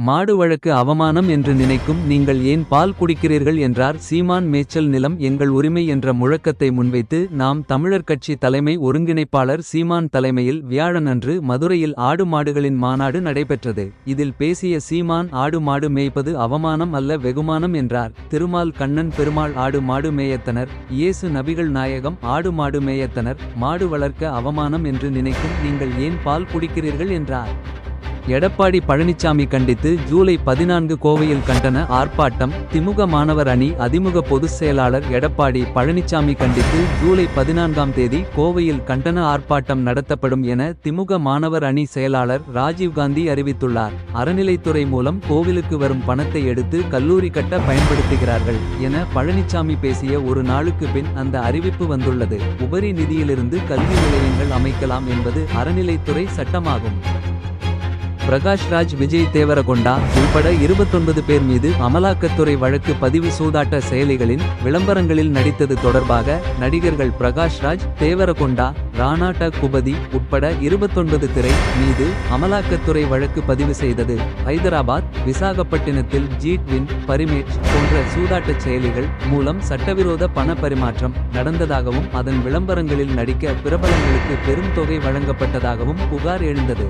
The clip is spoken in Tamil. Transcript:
மாடு வழக்கு அவமானம் என்று நினைக்கும் நீங்கள் ஏன் பால் குடிக்கிறீர்கள் என்றார் சீமான். மேய்ச்சல் நிலம் எங்கள் உரிமை என்ற முழக்கத்தை முன்வைத்து நாம் தமிழர் கட்சி தலைமை ஒருங்கிணைப்பாளர் சீமான் தலைமையில் வியாழனன்று மதுரையில் ஆடு மாடுகளின் மாநாடு நடைபெற்றது. இதில் பேசிய சீமான், ஆடு மாடு மேய்ப்பது அவமானம் அல்ல வெகுமானம் என்றார். திருமால் கண்ணன் பெருமாள் ஆடு மாடு மேயத்தனர், இயேசு நபிகள் நாயகம் ஆடு மாடு மேயத்தனர். மாடு வளர்க்க அவமானம் என்று நினைக்கும் நீங்கள் ஏன் பால் குடிக்கிறீர்கள் என்றார். எடப்பாடி பழனிசாமி கண்டித்து ஜூலை 14 கோவையில் கண்டன ஆர்ப்பாட்டம். திமுக மாணவர் அணி அதிமுக பொதுச் செயலாளர் எடப்பாடி பழனிசாமி கண்டித்து ஜூலை 14ஆம் தேதி கோவையில் கண்டன ஆர்ப்பாட்டம் நடத்தப்படும் என திமுக மாணவர் அணி செயலாளர் ராஜீவ்காந்தி அறிவித்துள்ளார். அறநிலைத்துறை மூலம் கோவிலுக்கு வரும் பணத்தை எடுத்து கல்லூரி கட்ட பயன்படுத்துகிறார்கள் என பழனிசாமி பேசிய ஒரு நாளுக்கு பின் அந்த அறிவிப்பு வந்துள்ளது. உபரி நிதியிலிருந்து கல்வி நிலையங்கள் அமைக்கலாம் என்பது அறநிலைத்துறை சட்டமாகும். பிரகாஷ்ராஜ், விஜய் தேவரகொண்டா உள்பட 29 பேர் மீது அமலாக்கத்துறை வழக்கு பதிவு. சூதாட்ட செயலிகளின் விளம்பரங்களில் நடித்தது தொடர்பாக நடிகர்கள் பிரகாஷ்ராஜ், தேவரகொண்டா, ராணா டகுபதி உட்பட 29 திரை மீது அமலாக்கத்துறை வழக்கு பதிவு செய்தது. ஹைதராபாத், விசாகப்பட்டினத்தில் ஜீட் வின், பரிமேட்ச் போன்ற சூதாட்டச் செயலிகள் மூலம் சட்டவிரோத பண பரிமாற்றம் நடந்ததாகவும் அதன் விளம்பரங்களில் நடிக்க பிரபலங்களுக்கு பெரும் தொகை வழங்கப்பட்டதாகவும் புகார் எழுந்தது.